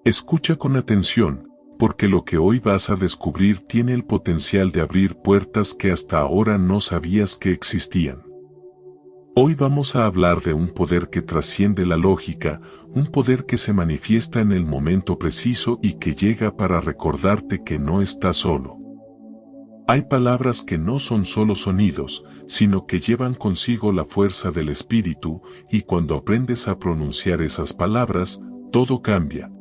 Escucha con atención, porque lo que hoy vas a descubrir tiene el potencial de abrir puertas que hasta ahora no sabías que existían. Hoy vamos a hablar de un poder que trasciende la lógica, un poder que se manifiesta en el momento preciso y que llega para recordarte que no estás solo. Hay palabras que no son solo sonidos, sino que llevan consigo la fuerza del espíritu, y cuando aprendes a pronunciar esas palabras, todo cambia.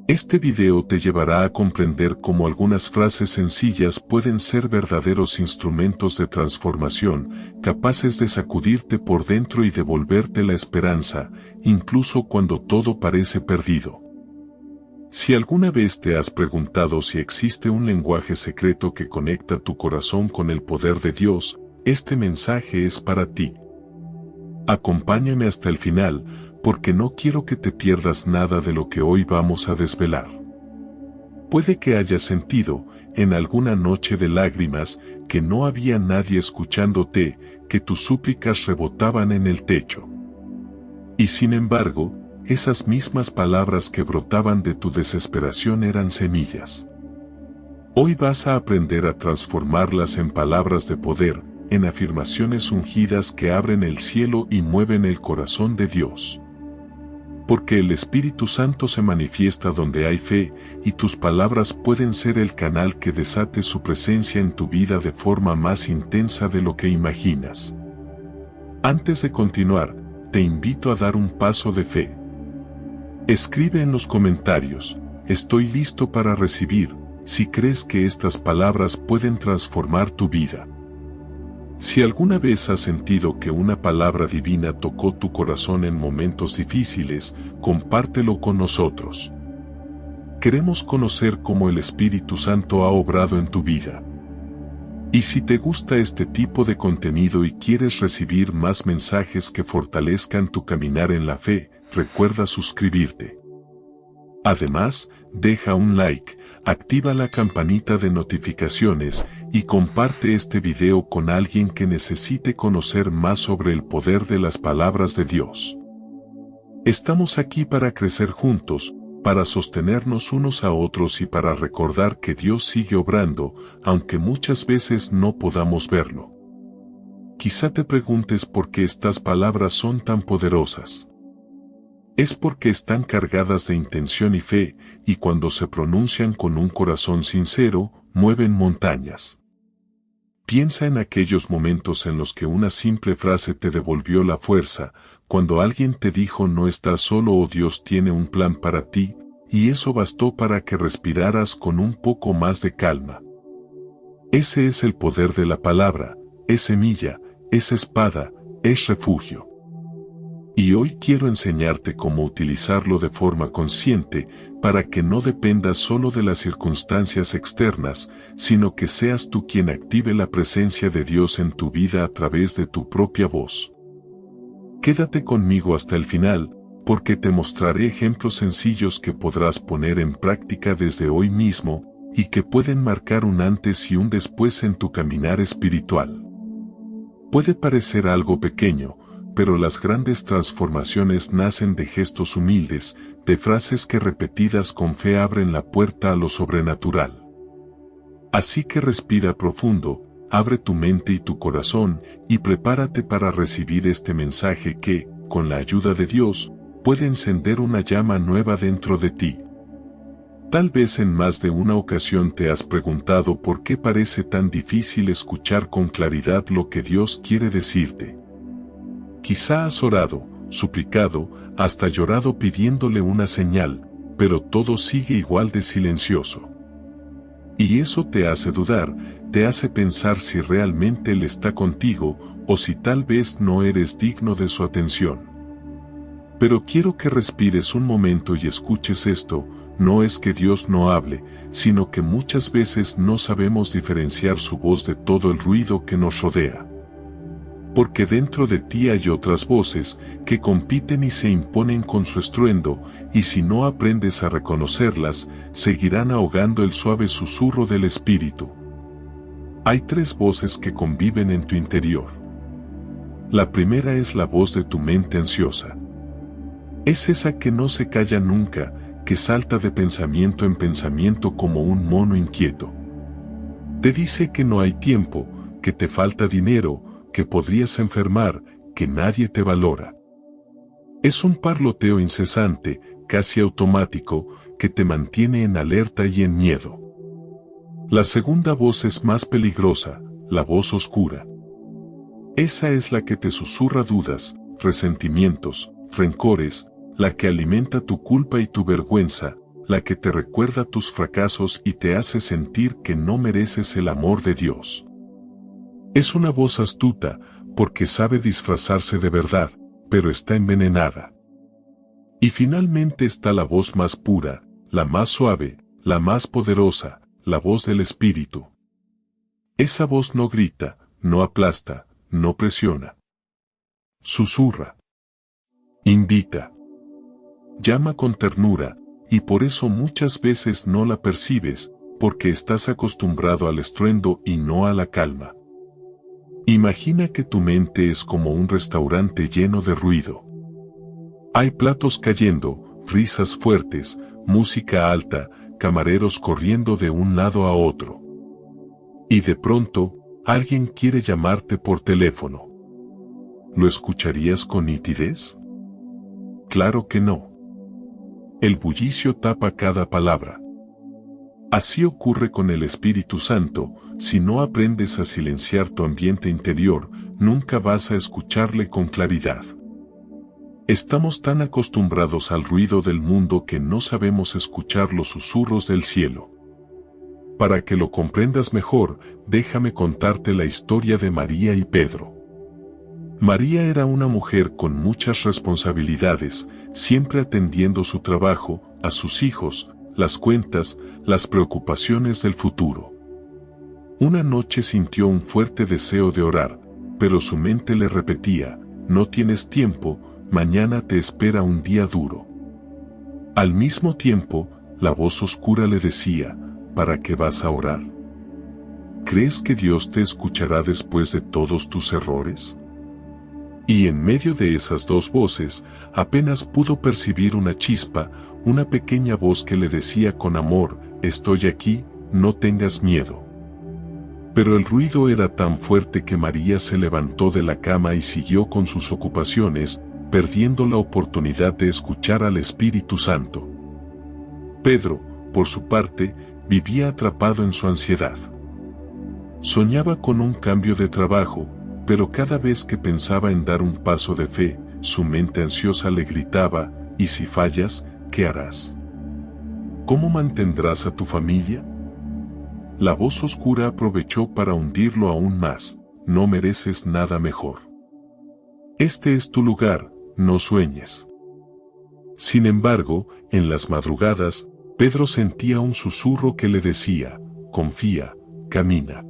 Este video te llevará a comprender cómo algunas frases sencillas pueden ser verdaderos instrumentos de transformación, capaces de sacudirte por dentro y devolverte la esperanza, incluso cuando todo parece perdido. Si alguna vez te has preguntado si existe un lenguaje secreto que conecta tu corazón con el poder de Dios, este mensaje es para ti. Acompáñame hasta el final, porque no quiero que te pierdas nada de lo que hoy vamos a desvelar. Puede que hayas sentido, en alguna noche de lágrimas, que no había nadie escuchándote, que tus súplicas rebotaban en el techo. Y sin embargo, esas mismas palabras que brotaban de tu desesperación eran semillas. Hoy vas a aprender a transformarlas en palabras de poder, en afirmaciones ungidas que abren el cielo y mueven el corazón de Dios. Porque el Espíritu Santo se manifiesta donde hay fe, y tus palabras pueden ser el canal que desate su presencia en tu vida de forma más intensa de lo que imaginas. Antes de continuar, te invito a dar un paso de fe. Escribe en los comentarios, estoy listo para recibir, si crees que estas palabras pueden transformar tu vida. Si alguna vez has sentido que una palabra divina tocó tu corazón en momentos difíciles, compártelo con nosotros. Queremos conocer cómo el Espíritu Santo ha obrado en tu vida. Y si te gusta este tipo de contenido y quieres recibir más mensajes que fortalezcan tu caminar en la fe, recuerda suscribirte. Además, deja un like, activa la campanita de notificaciones y comparte este video con alguien que necesite conocer más sobre el poder de las palabras de Dios. Estamos aquí para crecer juntos, para sostenernos unos a otros y para recordar que Dios sigue obrando, aunque muchas veces no podamos verlo. Quizá te preguntes por qué estas palabras son tan poderosas. Es porque están cargadas de intención y fe, y cuando se pronuncian con un corazón sincero, mueven montañas. Piensa en aquellos momentos en los que una simple frase te devolvió la fuerza, cuando alguien te dijo no estás solo o Dios tiene un plan para ti, y eso bastó para que respiraras con un poco más de calma. Ese es el poder de la palabra, es semilla, es espada, es refugio. Y hoy quiero enseñarte cómo utilizarlo de forma consciente, para que no dependas solo de las circunstancias externas, sino que seas tú quien active la presencia de Dios en tu vida a través de tu propia voz. Quédate conmigo hasta el final, porque te mostraré ejemplos sencillos que podrás poner en práctica desde hoy mismo, y que pueden marcar un antes y un después en tu caminar espiritual. Puede parecer algo pequeño, pero las grandes transformaciones nacen de gestos humildes, de frases que repetidas con fe abren la puerta a lo sobrenatural. Así que respira profundo, abre tu mente y tu corazón, y prepárate para recibir este mensaje que, con la ayuda de Dios, puede encender una llama nueva dentro de ti. Tal vez en más de una ocasión te has preguntado por qué parece tan difícil escuchar con claridad lo que Dios quiere decirte. Quizá has orado, suplicado, hasta llorado pidiéndole una señal, pero todo sigue igual de silencioso. Y eso te hace dudar, te hace pensar si realmente Él está contigo, o si tal vez no eres digno de su atención. Pero quiero que respires un momento y escuches esto, no es que Dios no hable, sino que muchas veces no sabemos diferenciar su voz de todo el ruido que nos rodea. Porque dentro de ti hay otras voces que compiten y se imponen con su estruendo, y si no aprendes a reconocerlas, seguirán ahogando el suave susurro del espíritu. Hay tres voces que conviven en tu interior. La primera es la voz de tu mente ansiosa. Es esa que no se calla nunca, que salta de pensamiento en pensamiento como un mono inquieto. Te dice que no hay tiempo, que te falta dinero, que podrías enfermar, que nadie te valora. Es un parloteo incesante, casi automático, que te mantiene en alerta y en miedo. La segunda voz es más peligrosa, la voz oscura. Esa es la que te susurra dudas, resentimientos, rencores, la que alimenta tu culpa y tu vergüenza, la que te recuerda tus fracasos y te hace sentir que no mereces el amor de Dios. Es una voz astuta, porque sabe disfrazarse de verdad, pero está envenenada. Y finalmente está la voz más pura, la más suave, la más poderosa, la voz del Espíritu. Esa voz no grita, no aplasta, no presiona. Susurra. Invita. Llama con ternura, y por eso muchas veces no la percibes, porque estás acostumbrado al estruendo y no a la calma. Imagina que tu mente es como un restaurante lleno de ruido. Hay platos cayendo, risas fuertes, música alta, camareros corriendo de un lado a otro. Y de pronto, alguien quiere llamarte por teléfono. ¿Lo escucharías con nitidez? Claro que no. El bullicio tapa cada palabra. Así ocurre con el Espíritu Santo, si no aprendes a silenciar tu ambiente interior, nunca vas a escucharle con claridad. Estamos tan acostumbrados al ruido del mundo que no sabemos escuchar los susurros del cielo. Para que lo comprendas mejor, déjame contarte la historia de María y Pedro. María era una mujer con muchas responsabilidades, siempre atendiendo su trabajo, a sus hijos, las cuentas, las preocupaciones del futuro. Una noche sintió un fuerte deseo de orar, pero su mente le repetía, no tienes tiempo, mañana te espera un día duro. Al mismo tiempo, la voz oscura le decía, ¿para qué vas a orar? ¿Crees que Dios te escuchará después de todos tus errores? Y en medio de esas dos voces, apenas pudo percibir una chispa, una pequeña voz que le decía con amor, estoy aquí, no tengas miedo. Pero el ruido era tan fuerte que María se levantó de la cama y siguió con sus ocupaciones, perdiendo la oportunidad de escuchar al Espíritu Santo. Pedro, por su parte, vivía atrapado en su ansiedad. Soñaba con un cambio de trabajo, pero cada vez que pensaba en dar un paso de fe, su mente ansiosa le gritaba, ¿y si fallas, qué harás? ¿Cómo mantendrás a tu familia? La voz oscura aprovechó para hundirlo aún más, no mereces nada mejor. Este es tu lugar, no sueñes. Sin embargo, en las madrugadas, Pedro sentía un susurro que le decía, confía, camina.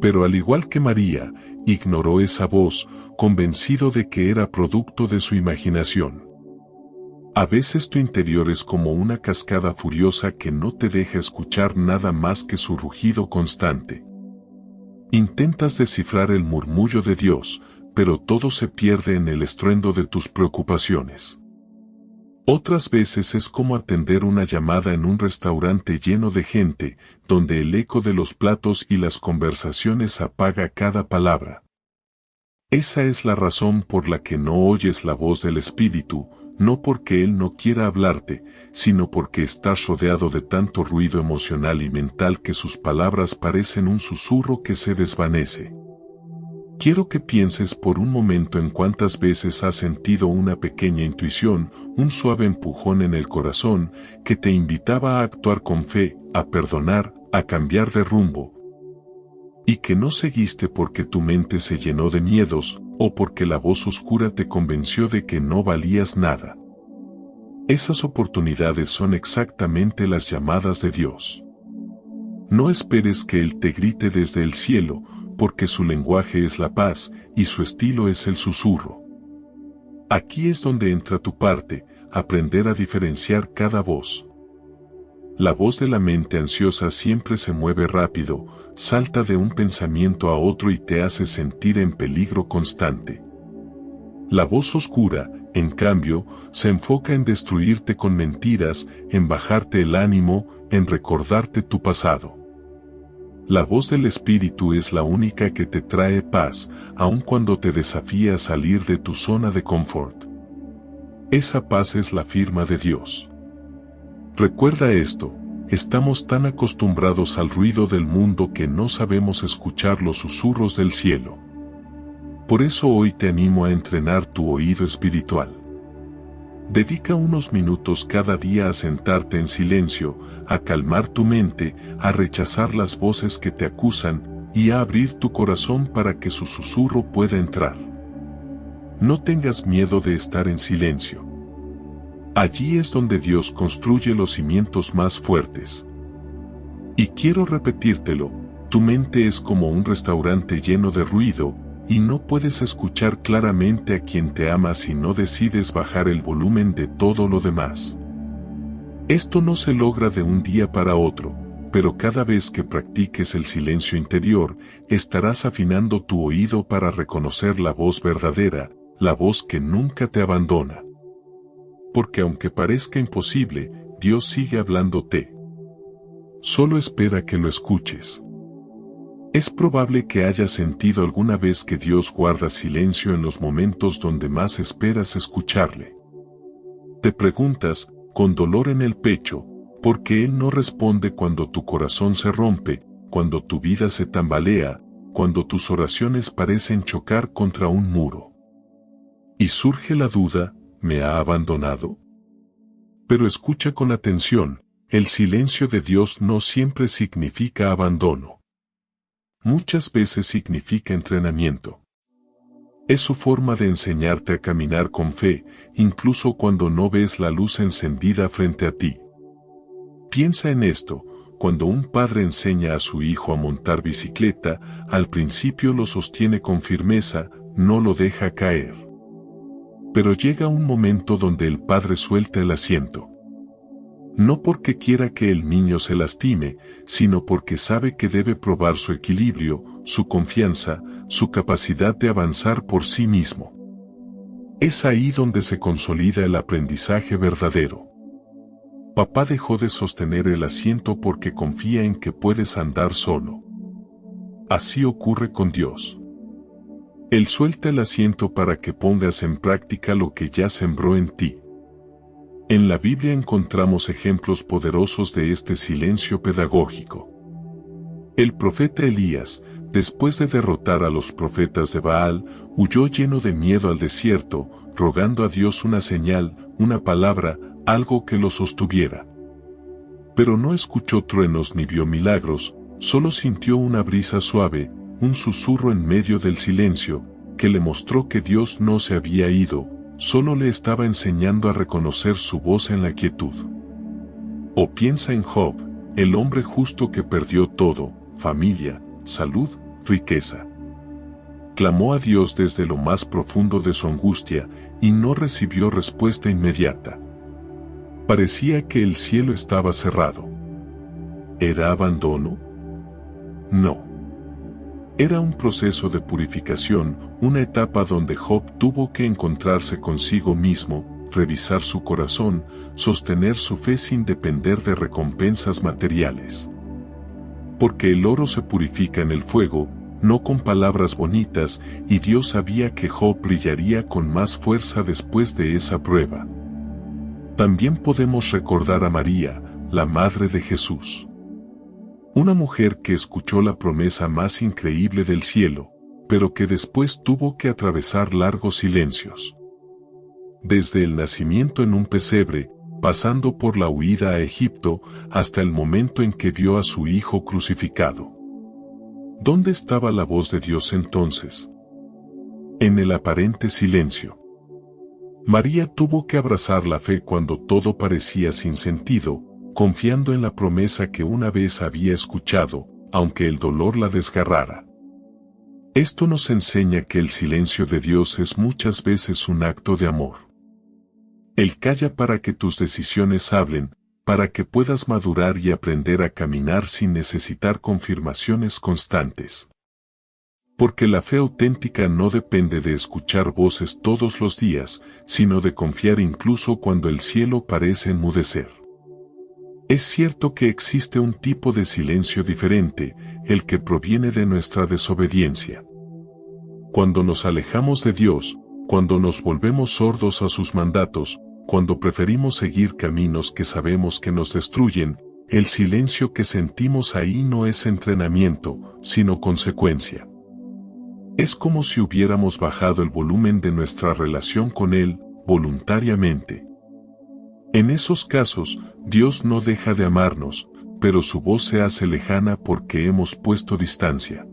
Pero al igual que María, ignoró esa voz, convencido de que era producto de su imaginación. A veces tu interior es como una cascada furiosa que no te deja escuchar nada más que su rugido constante. Intentas descifrar el murmullo de Dios, pero todo se pierde en el estruendo de tus preocupaciones. Otras veces es como atender una llamada en un restaurante lleno de gente, donde el eco de los platos y las conversaciones apaga cada palabra. Esa es la razón por la que no oyes la voz del Espíritu, no porque Él no quiera hablarte, sino porque estás rodeado de tanto ruido emocional y mental que sus palabras parecen un susurro que se desvanece. Quiero que pienses por un momento en cuántas veces has sentido una pequeña intuición, un suave empujón en el corazón, que te invitaba a actuar con fe, a perdonar, a cambiar de rumbo. Y que no seguiste porque tu mente se llenó de miedos, o porque la voz oscura te convenció de que no valías nada. Esas oportunidades son exactamente las llamadas de Dios. No esperes que Él te grite desde el cielo, porque su lenguaje es la paz, y su estilo es el susurro. Aquí es donde entra tu parte, aprender a diferenciar cada voz. La voz de la mente ansiosa siempre se mueve rápido, salta de un pensamiento a otro y te hace sentir en peligro constante. La voz oscura, En cambio, se enfoca en destruirte con mentiras, en bajarte el ánimo, en recordarte tu pasado. La voz del Espíritu es la única que te trae paz, aun cuando te desafía a salir de tu zona de confort. Esa paz es la firma de Dios. Recuerda esto, estamos tan acostumbrados al ruido del mundo que no sabemos escuchar los susurros del cielo. Por eso hoy te animo a entrenar tu oído espiritual. Dedica unos minutos cada día a sentarte en silencio, a calmar tu mente, a rechazar las voces que te acusan y a abrir tu corazón para que su susurro pueda entrar. No tengas miedo de estar en silencio. Allí es donde Dios construye los cimientos más fuertes. Y quiero repetírtelo, tu mente es como un restaurante lleno de ruido, y no puedes escuchar claramente a quien te ama si no decides bajar el volumen de todo lo demás. Esto no se logra de un día para otro, pero cada vez que practiques el silencio interior, estarás afinando tu oído para reconocer la voz verdadera, la voz que nunca te abandona. Porque aunque parezca imposible, Dios sigue hablándote. Solo espera que lo escuches. Es probable que hayas sentido alguna vez que Dios guarda silencio en los momentos donde más esperas escucharle. Te preguntas, con dolor en el pecho, ¿por qué Él no responde cuando tu corazón se rompe, cuando tu vida se tambalea, cuando tus oraciones parecen chocar contra un muro? Y surge la duda, ¿me ha abandonado? Pero escucha con atención, el silencio de Dios no siempre significa abandono. Muchas veces significa entrenamiento. Es su forma de enseñarte a caminar con fe, incluso cuando no ves la luz encendida frente a ti. Piensa en esto, cuando un padre enseña a su hijo a montar bicicleta, al principio lo sostiene con firmeza, no lo deja caer. Pero llega un momento donde el padre suelta el asiento. No porque quiera que el niño se lastime, sino porque sabe que debe probar su equilibrio, su confianza, su capacidad de avanzar por sí mismo. Es ahí donde se consolida el aprendizaje verdadero. Papá dejó de sostener el asiento porque confía en que puedes andar solo. Así ocurre con Dios. Él suelta el asiento para que pongas en práctica lo que ya sembró en ti. En la Biblia encontramos ejemplos poderosos de este silencio pedagógico. El profeta Elías, después de derrotar a los profetas de Baal, huyó lleno de miedo al desierto, rogando a Dios una señal, una palabra, algo que lo sostuviera. Pero no escuchó truenos ni vio milagros, solo sintió una brisa suave, un susurro en medio del silencio, que le mostró que Dios no se había ido, solo le estaba enseñando a reconocer su voz en la quietud. O piensa en Job, el hombre justo que perdió todo, familia, salud, riqueza. Clamó a Dios desde lo más profundo de su angustia, y no recibió respuesta inmediata. Parecía que el cielo estaba cerrado. ¿Era abandono? No. Era un proceso de purificación, una etapa donde Job tuvo que encontrarse consigo mismo, revisar su corazón, sostener su fe sin depender de recompensas materiales. Porque el oro se purifica en el fuego, no con palabras bonitas, y Dios sabía que Job brillaría con más fuerza después de esa prueba. También podemos recordar a María, la madre de Jesús. Una mujer que escuchó la promesa más increíble del cielo, pero que después tuvo que atravesar largos silencios. Desde el nacimiento en un pesebre, pasando por la huida a Egipto, hasta el momento en que vio a su hijo crucificado. ¿Dónde estaba la voz de Dios entonces? En el aparente silencio. María tuvo que abrazar la fe cuando todo parecía sin sentido, confiando en la promesa que una vez había escuchado, aunque el dolor la desgarrara. Esto nos enseña que el silencio de Dios es muchas veces un acto de amor. Él calla para que tus decisiones hablen, para que puedas madurar y aprender a caminar sin necesitar confirmaciones constantes. Porque la fe auténtica no depende de escuchar voces todos los días, sino de confiar incluso cuando el cielo parece enmudecer. Es cierto que existe un tipo de silencio diferente, el que proviene de nuestra desobediencia. Cuando nos alejamos de Dios, cuando nos volvemos sordos a sus mandatos, cuando preferimos seguir caminos que sabemos que nos destruyen, el silencio que sentimos ahí no es entrenamiento, sino consecuencia. Es como si hubiéramos bajado el volumen de nuestra relación con Él, voluntariamente. En esos casos, Dios no deja de amarnos, pero su voz se hace lejana porque hemos puesto distancia.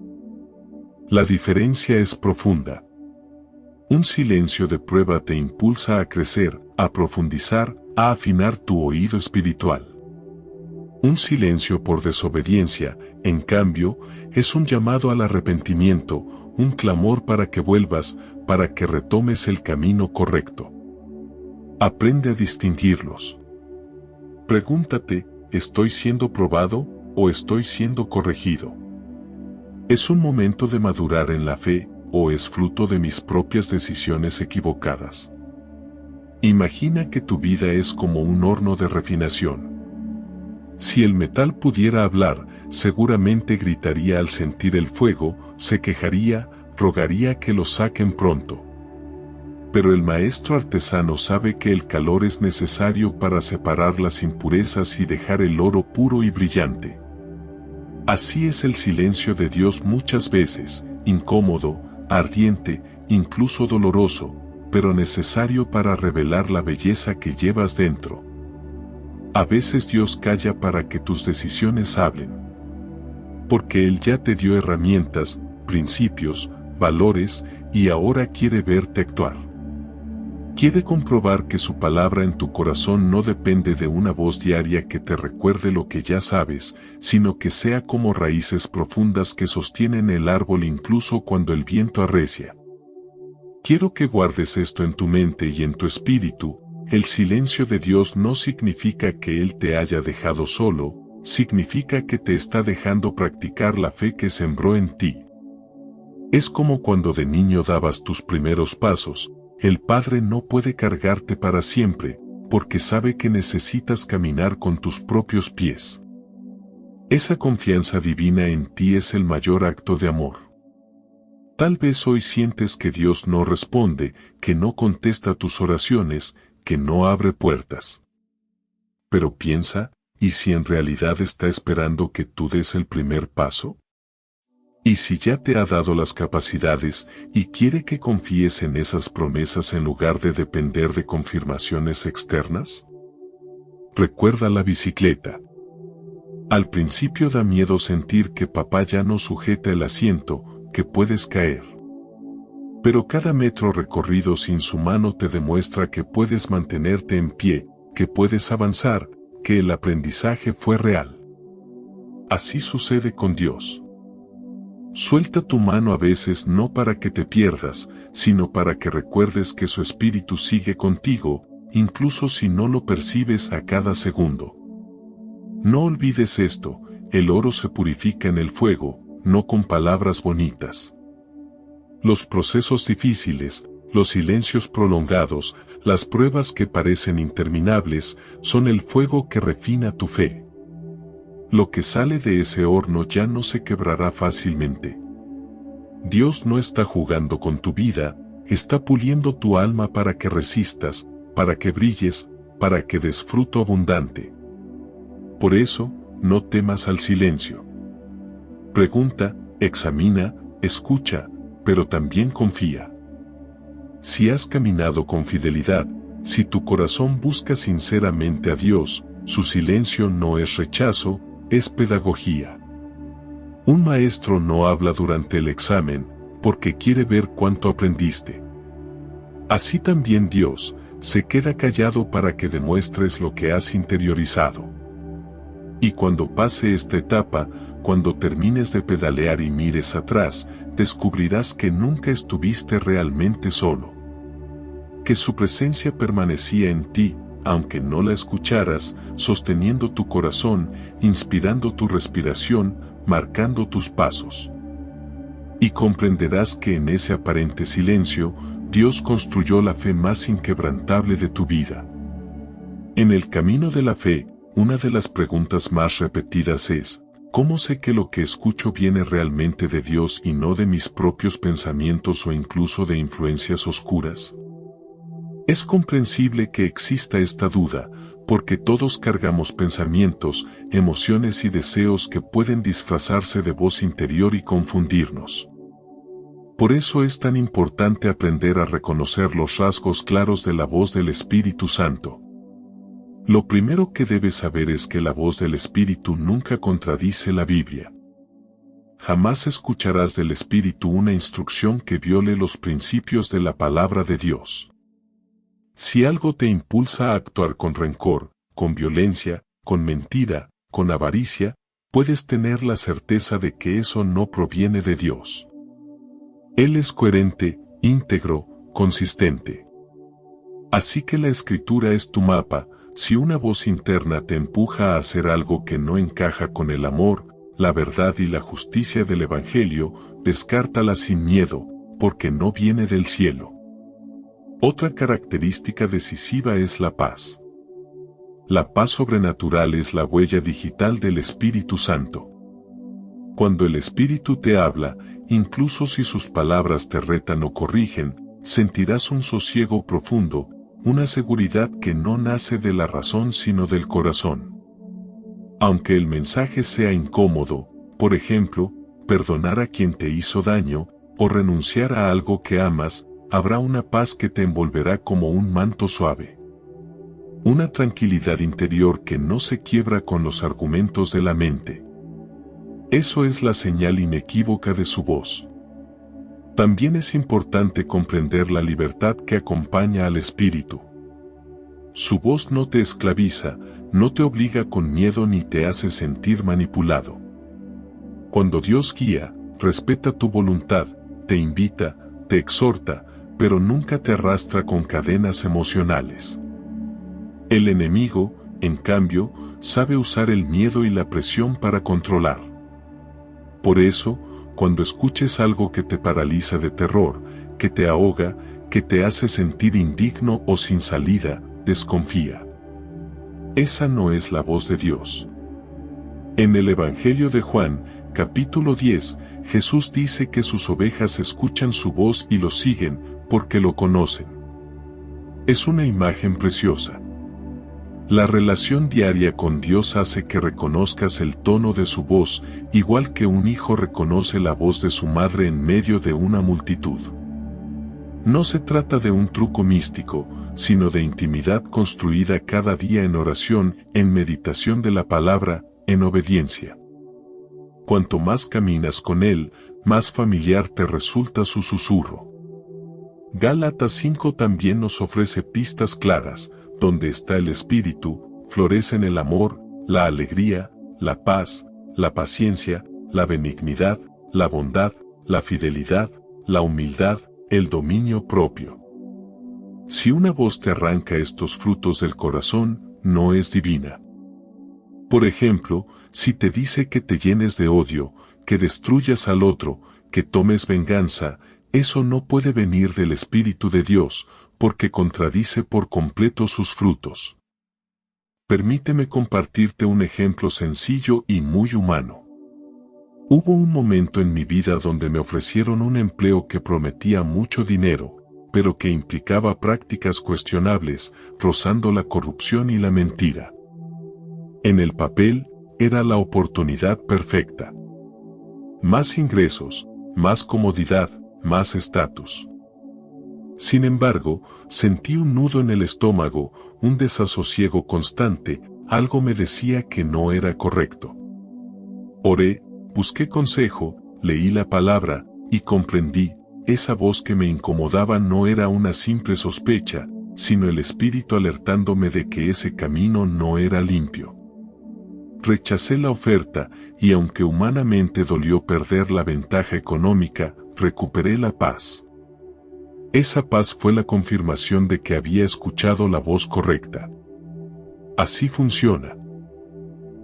La diferencia es profunda. Un silencio de prueba te impulsa a crecer, a profundizar, a afinar tu oído espiritual. Un silencio por desobediencia, en cambio, es un llamado al arrepentimiento, un clamor para que vuelvas, para que retomes el camino correcto. Aprende a distinguirlos. Pregúntate, ¿estoy siendo probado o estoy siendo corregido? ¿Es un momento de madurar en la fe o es fruto de mis propias decisiones equivocadas? Imagina que tu vida es como un horno de refinación. Si el metal pudiera hablar, seguramente gritaría al sentir el fuego, se quejaría, rogaría que lo saquen pronto. Pero el maestro artesano sabe que el calor es necesario para separar las impurezas y dejar el oro puro y brillante. Así es el silencio de Dios muchas veces, incómodo, ardiente, incluso doloroso, pero necesario para revelar la belleza que llevas dentro. A veces Dios calla para que tus decisiones hablen. Porque Él ya te dio herramientas, principios, valores, y ahora quiere verte actuar. Quiere comprobar que su palabra en tu corazón no depende de una voz diaria que te recuerde lo que ya sabes, sino que sea como raíces profundas que sostienen el árbol incluso cuando el viento arrecia. Quiero que guardes esto en tu mente y en tu espíritu. El silencio de Dios no significa que Él te haya dejado solo, significa que te está dejando practicar la fe que sembró en ti. Es como cuando de niño dabas tus primeros pasos. El Padre no puede cargarte para siempre, porque sabe que necesitas caminar con tus propios pies. Esa confianza divina en ti es el mayor acto de amor. Tal vez hoy sientes que Dios no responde, que no contesta tus oraciones, que no abre puertas. Pero piensa, ¿y si en realidad está esperando que tú des el primer paso? ¿Y si ya te ha dado las capacidades y quiere que confíes en esas promesas en lugar de depender de confirmaciones externas? Recuerda la bicicleta. Al principio da miedo sentir que papá ya no sujeta el asiento, que puedes caer. Pero cada metro recorrido sin su mano te demuestra que puedes mantenerte en pie, que puedes avanzar, que el aprendizaje fue real. Así sucede con Dios. Suelta tu mano a veces no para que te pierdas, sino para que recuerdes que su espíritu sigue contigo, incluso si no lo percibes a cada segundo. No olvides esto, el oro se purifica en el fuego, no con palabras bonitas. Los procesos difíciles, los silencios prolongados, las pruebas que parecen interminables, son el fuego que refina tu fe. Lo que sale de ese horno ya no se quebrará fácilmente. Dios no está jugando con tu vida, está puliendo tu alma para que resistas, para que brilles, para que des fruto abundante. Por eso, no temas al silencio. Pregunta, examina, escucha, pero también confía. Si has caminado con fidelidad, si tu corazón busca sinceramente a Dios, su silencio no es rechazo, es pedagogía. Un maestro no habla durante el examen, porque quiere ver cuánto aprendiste. Así también Dios se queda callado para que demuestres lo que has interiorizado. Y cuando pase esta etapa, cuando termines de pedalear y mires atrás, descubrirás que nunca estuviste realmente solo. Que su presencia permanecía en ti, aunque no la escucharas, sosteniendo tu corazón, inspirando tu respiración, marcando tus pasos. Y comprenderás que en ese aparente silencio, Dios construyó la fe más inquebrantable de tu vida. En el camino de la fe, una de las preguntas más repetidas es, ¿cómo sé que lo que escucho viene realmente de Dios y no de mis propios pensamientos o incluso de influencias oscuras? Es comprensible que exista esta duda, porque todos cargamos pensamientos, emociones y deseos que pueden disfrazarse de voz interior y confundirnos. Por eso es tan importante aprender a reconocer los rasgos claros de la voz del Espíritu Santo. Lo primero que debes saber es que la voz del Espíritu nunca contradice la Biblia. Jamás escucharás del Espíritu una instrucción que viole los principios de la palabra de Dios. Si algo te impulsa a actuar con rencor, con violencia, con mentira, con avaricia, puedes tener la certeza de que eso no proviene de Dios. Él es coherente, íntegro, consistente. Así que la Escritura es tu mapa. Si una voz interna te empuja a hacer algo que no encaja con el amor, la verdad y la justicia del Evangelio, descártala sin miedo, porque no viene del cielo. Otra característica decisiva es la paz. La paz sobrenatural es la huella digital del Espíritu Santo. Cuando el Espíritu te habla, incluso si sus palabras te retan o corrigen, sentirás un sosiego profundo, una seguridad que no nace de la razón sino del corazón. Aunque el mensaje sea incómodo, por ejemplo, perdonar a quien te hizo daño, o renunciar a algo que amas, habrá una paz que te envolverá como un manto suave. Una tranquilidad interior que no se quiebra con los argumentos de la mente. Eso es la señal inequívoca de su voz. También es importante comprender la libertad que acompaña al Espíritu. Su voz no te esclaviza, no te obliga con miedo ni te hace sentir manipulado. Cuando Dios guía, respeta tu voluntad, te invita, te exhorta, pero nunca te arrastra con cadenas emocionales. El enemigo, en cambio, sabe usar el miedo y la presión para controlar. Por eso, cuando escuches algo que te paraliza de terror, que te ahoga, que te hace sentir indigno o sin salida, desconfía. Esa no es la voz de Dios. En el Evangelio de Juan, capítulo 10, Jesús dice que sus ovejas escuchan su voz y lo siguen, porque lo conocen. Es una imagen preciosa. La relación diaria con Dios hace que reconozcas el tono de su voz, igual que un hijo reconoce la voz de su madre en medio de una multitud. No se trata de un truco místico, sino de intimidad construida cada día en oración, en meditación de la palabra, en obediencia. Cuanto más caminas con Él, más familiar te resulta su susurro. Gálatas 5 también nos ofrece pistas claras. Donde está el Espíritu, florecen el amor, la alegría, la paz, la paciencia, la benignidad, la bondad, la fidelidad, la humildad, el dominio propio. Si una voz te arranca estos frutos del corazón, no es divina. Por ejemplo, si te dice que te llenes de odio, que destruyas al otro, que tomes venganza, eso no puede venir del Espíritu de Dios, porque contradice por completo sus frutos. Permíteme compartirte un ejemplo sencillo y muy humano. Hubo un momento en mi vida donde me ofrecieron un empleo que prometía mucho dinero, pero que implicaba prácticas cuestionables, rozando la corrupción y la mentira. En el papel, era la oportunidad perfecta. Más ingresos, más comodidad, más estatus. Sin embargo, sentí un nudo en el estómago, un desasosiego constante, algo me decía que no era correcto. Oré, busqué consejo, leí la palabra, y comprendí, esa voz que me incomodaba no era una simple sospecha, sino el Espíritu alertándome de que ese camino no era limpio. Rechacé la oferta, y aunque humanamente dolió perder la ventaja económica, recuperé la paz. Esa paz fue la confirmación de que había escuchado la voz correcta. Así funciona.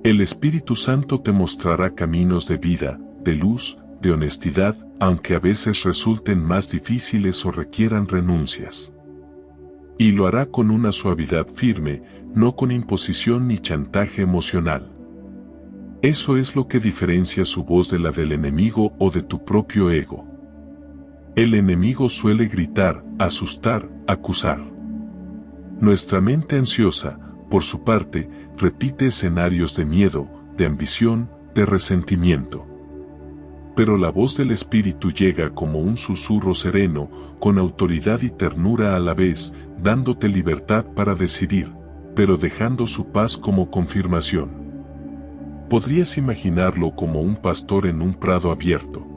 El Espíritu Santo te mostrará caminos de vida, de luz, de honestidad, aunque a veces resulten más difíciles o requieran renuncias. Y lo hará con una suavidad firme, no con imposición ni chantaje emocional. Eso es lo que diferencia su voz de la del enemigo o de tu propio ego. El enemigo suele gritar, asustar, acusar. Nuestra mente ansiosa, por su parte, repite escenarios de miedo, de ambición, de resentimiento. Pero la voz del Espíritu llega como un susurro sereno, con autoridad y ternura a la vez, dándote libertad para decidir, pero dejando su paz como confirmación. Podrías imaginarlo como un pastor en un prado abierto.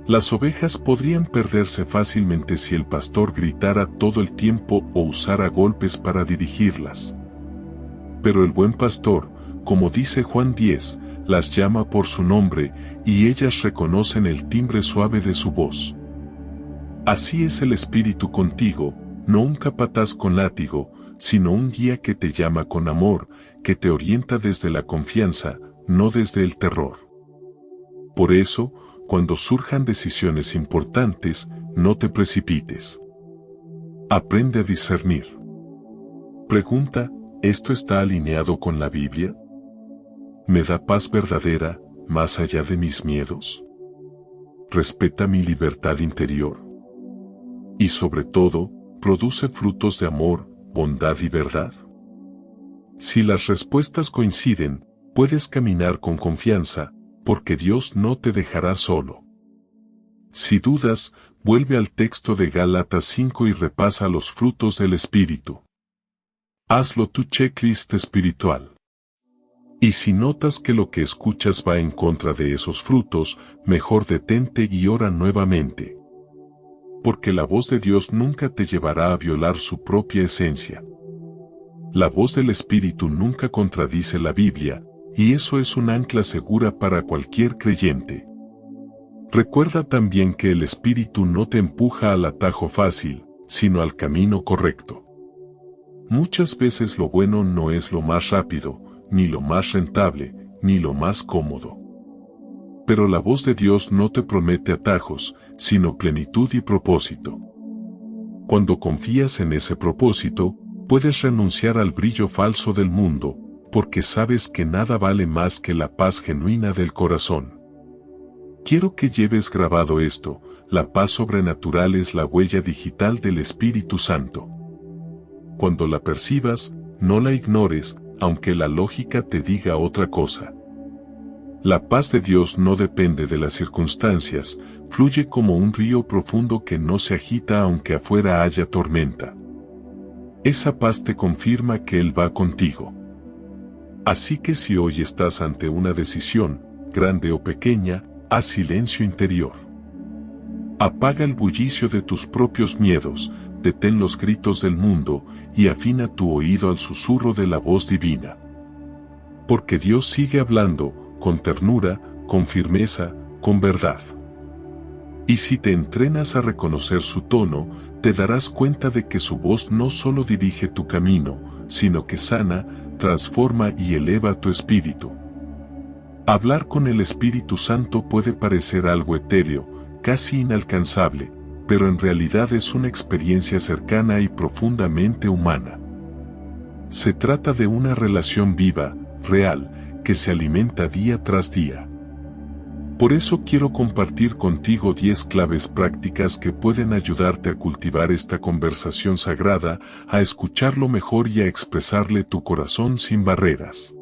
Las ovejas podrían perderse fácilmente si el pastor gritara todo el tiempo o usara golpes para dirigirlas. Pero el buen pastor, como dice Juan 10, las llama por su nombre, y ellas reconocen el timbre suave de su voz. Así es el Espíritu contigo, no un capataz con látigo, sino un guía que te llama con amor, que te orienta desde la confianza, no desde el terror. Por eso, cuando surjan decisiones importantes, no te precipites. Aprende a discernir. Pregunta, ¿esto está alineado con la Biblia? ¿Me da paz verdadera, más allá de mis miedos? ¿Respeta mi libertad interior? Y sobre todo, ¿produce frutos de amor, bondad y verdad? Si las respuestas coinciden, puedes caminar con confianza, porque Dios no te dejará solo. Si dudas, vuelve al texto de Gálatas 5 y repasa los frutos del Espíritu. Hazlo tu checklist espiritual. Y si notas que lo que escuchas va en contra de esos frutos, mejor detente y ora nuevamente. Porque la voz de Dios nunca te llevará a violar su propia esencia. La voz del Espíritu nunca contradice la Biblia, y eso es un ancla segura para cualquier creyente. Recuerda también que el Espíritu no te empuja al atajo fácil, sino al camino correcto. Muchas veces lo bueno no es lo más rápido, ni lo más rentable, ni lo más cómodo. Pero la voz de Dios no te promete atajos, sino plenitud y propósito. Cuando confías en ese propósito, puedes renunciar al brillo falso del mundo, porque sabes que nada vale más que la paz genuina del corazón. Quiero que lleves grabado esto: la paz sobrenatural es la huella digital del Espíritu Santo. Cuando la percibas, no la ignores, aunque la lógica te diga otra cosa. La paz de Dios no depende de las circunstancias, fluye como un río profundo que no se agita aunque afuera haya tormenta. Esa paz te confirma que Él va contigo. Así que si hoy estás ante una decisión, grande o pequeña, haz silencio interior. Apaga el bullicio de tus propios miedos, detén los gritos del mundo y afina tu oído al susurro de la voz divina. Porque Dios sigue hablando, con ternura, con firmeza, con verdad. Y si te entrenas a reconocer su tono, te darás cuenta de que su voz no solo dirige tu camino, sino que sana, transforma y eleva tu espíritu. Hablar con el Espíritu Santo puede parecer algo etéreo, casi inalcanzable, pero en realidad es una experiencia cercana y profundamente humana. Se trata de una relación viva, real, que se alimenta día tras día. Por eso quiero compartir contigo 10 claves prácticas que pueden ayudarte a cultivar esta conversación sagrada, a escucharlo mejor y a expresarle tu corazón sin barreras.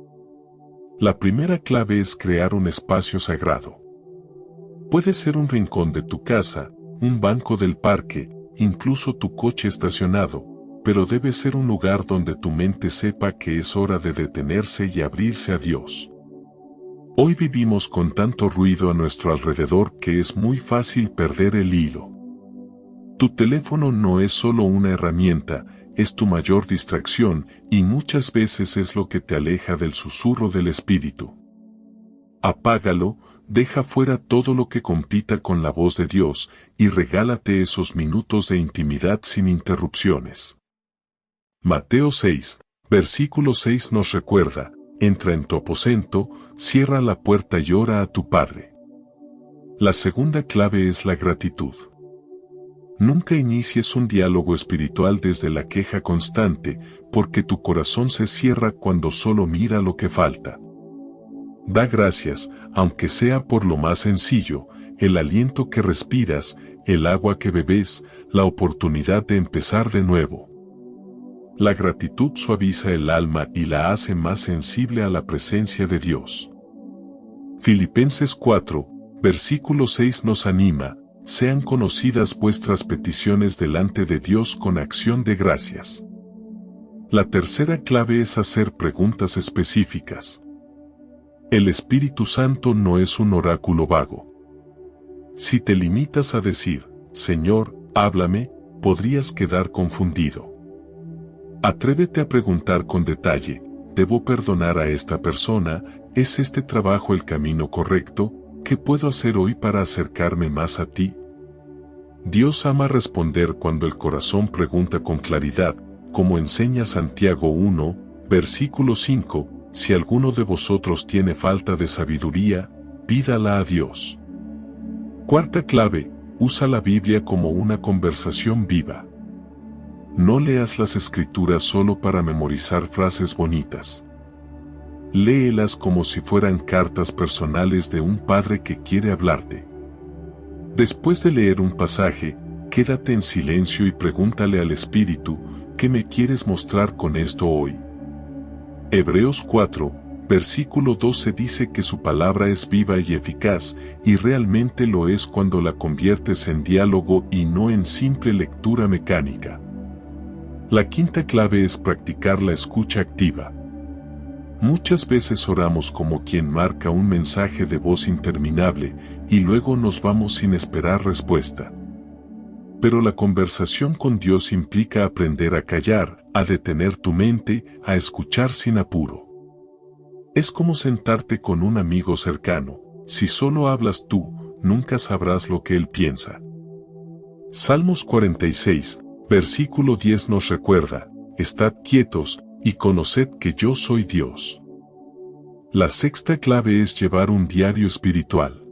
La primera clave es crear un espacio sagrado. Puede ser un rincón de tu casa, un banco del parque, incluso tu coche estacionado, pero debe ser un lugar donde tu mente sepa que es hora de detenerse y abrirse a Dios. Hoy vivimos con tanto ruido a nuestro alrededor que es muy fácil perder el hilo. Tu teléfono no es solo una herramienta, es tu mayor distracción y muchas veces es lo que te aleja del susurro del Espíritu. Apágalo, deja fuera todo lo que compita con la voz de Dios y regálate esos minutos de intimidad sin interrupciones. Mateo 6, versículo 6 nos recuerda: entra en tu aposento, cierra la puerta y ora a tu Padre. La segunda clave es la gratitud. Nunca inicies un diálogo espiritual desde la queja constante, porque tu corazón se cierra cuando solo mira lo que falta. Da gracias, aunque sea por lo más sencillo, el aliento que respiras, el agua que bebes, la oportunidad de empezar de nuevo. La gratitud suaviza el alma y la hace más sensible a la presencia de Dios. Filipenses 4, versículo 6 nos anima: sean conocidas vuestras peticiones delante de Dios con acción de gracias. La tercera clave es hacer preguntas específicas. El Espíritu Santo no es un oráculo vago. Si te limitas a decir, Señor, háblame, podrías quedar confundido. Atrévete a preguntar con detalle: ¿debo perdonar a esta persona? ¿Es este trabajo el camino correcto? ¿Qué puedo hacer hoy para acercarme más a ti? Dios ama responder cuando el corazón pregunta con claridad, como enseña Santiago 1, versículo 5, si alguno de vosotros tiene falta de sabiduría, pídala a Dios. Cuarta clave, usa la Biblia como una conversación viva. No leas las Escrituras solo para memorizar frases bonitas. Léelas como si fueran cartas personales de un padre que quiere hablarte. Después de leer un pasaje, quédate en silencio y pregúntale al Espíritu: ¿qué me quieres mostrar con esto hoy? Hebreos 4, versículo 12 dice que su palabra es viva y eficaz, y realmente lo es cuando la conviertes en diálogo y no en simple lectura mecánica. La quinta clave es practicar la escucha activa. Muchas veces oramos como quien marca un mensaje de voz interminable y luego nos vamos sin esperar respuesta. Pero la conversación con Dios implica aprender a callar, a detener tu mente, a escuchar sin apuro. Es como sentarte con un amigo cercano: si solo hablas tú, nunca sabrás lo que él piensa. Salmos 46, versículo 10 nos recuerda: estad quietos y conoced que yo soy Dios. La sexta clave es llevar un diario espiritual.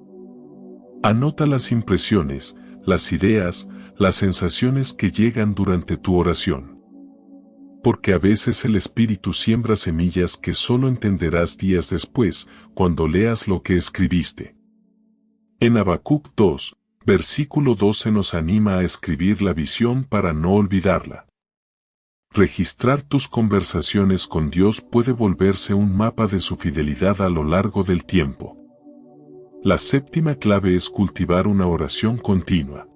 Anota las impresiones, las ideas, las sensaciones que llegan durante tu oración. Porque a veces el Espíritu siembra semillas que solo entenderás días después, cuando leas lo que escribiste. En Habacuc 2, versículo 12 nos anima a escribir la visión para no olvidarla. Registrar tus conversaciones con Dios puede volverse un mapa de su fidelidad a lo largo del tiempo. La séptima clave es cultivar una oración continua.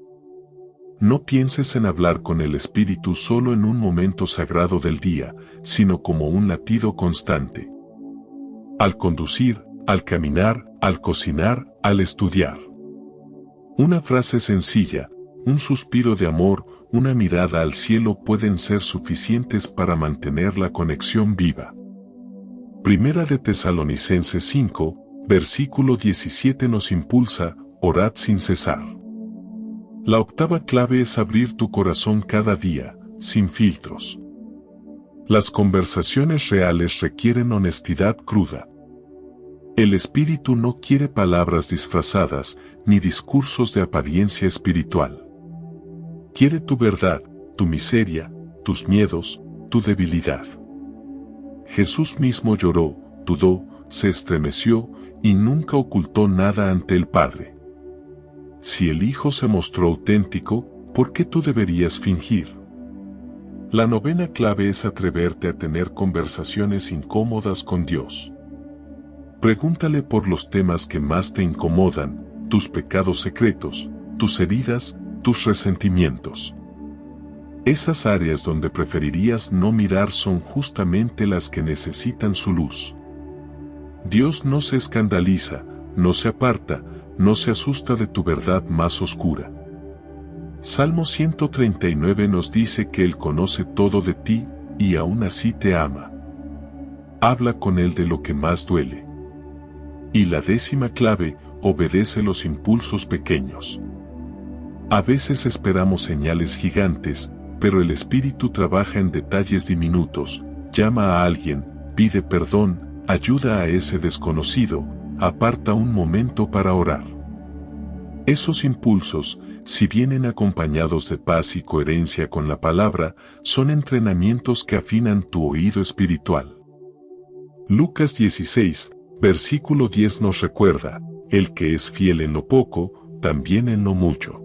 No pienses en hablar con el Espíritu solo en un momento sagrado del día, sino como un latido constante. Al conducir, al caminar, al cocinar, al estudiar. Una frase sencilla, un suspiro de amor, una mirada al cielo pueden ser suficientes para mantener la conexión viva. Primera de Tesalonicenses 5, versículo 17 nos impulsa: orad sin cesar. La octava clave es abrir tu corazón cada día, sin filtros. Las conversaciones reales requieren honestidad cruda. El Espíritu no quiere palabras disfrazadas, ni discursos de apariencia espiritual. Quiere tu verdad, tu miseria, tus miedos, tu debilidad. Jesús mismo lloró, dudó, se estremeció y nunca ocultó nada ante el Padre. Si el Hijo se mostró auténtico, ¿por qué tú deberías fingir? La novena clave es atreverte a tener conversaciones incómodas con Dios. Pregúntale por los temas que más te incomodan, tus pecados secretos, tus heridas, tus resentimientos. Esas áreas donde preferirías no mirar son justamente las que necesitan su luz. Dios no se escandaliza, no se aparta, no se asusta de tu verdad más oscura. Salmo 139 nos dice que Él conoce todo de ti, y aún así te ama. Habla con Él de lo que más duele. Y la décima clave, obedece los impulsos pequeños. A veces esperamos señales gigantes, pero el Espíritu trabaja en detalles diminutos: llama a alguien, pide perdón, ayuda a ese desconocido, aparta un momento para orar. Esos impulsos, si vienen acompañados de paz y coherencia con la palabra, son entrenamientos que afinan tu oído espiritual. Lucas 16, versículo 10 nos recuerda, el que es fiel en lo poco, también en lo mucho.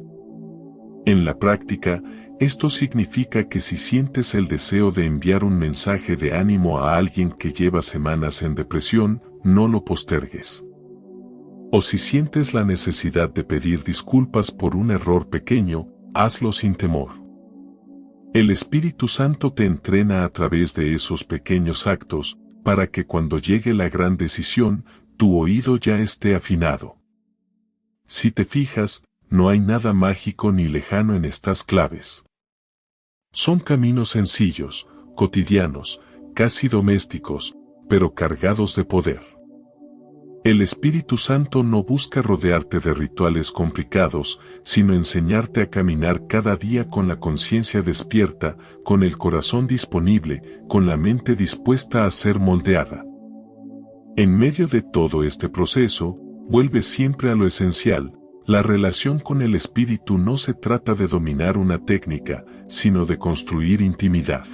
En la práctica, esto significa que si sientes el deseo de enviar un mensaje de ánimo a alguien que lleva semanas en depresión, no lo postergues. O si sientes la necesidad de pedir disculpas por un error pequeño, hazlo sin temor. El Espíritu Santo te entrena a través de esos pequeños actos, para que cuando llegue la gran decisión, tu oído ya esté afinado. Si te fijas, no hay nada mágico ni lejano en estas claves. Son caminos sencillos, cotidianos, casi domésticos, pero cargados de poder. El Espíritu Santo no busca rodearte de rituales complicados, sino enseñarte a caminar cada día con la conciencia despierta, con el corazón disponible, con la mente dispuesta a ser moldeada. En medio de todo este proceso, vuelve siempre a lo esencial. La relación con el Espíritu no se trata de dominar una técnica, sino de construir intimidad.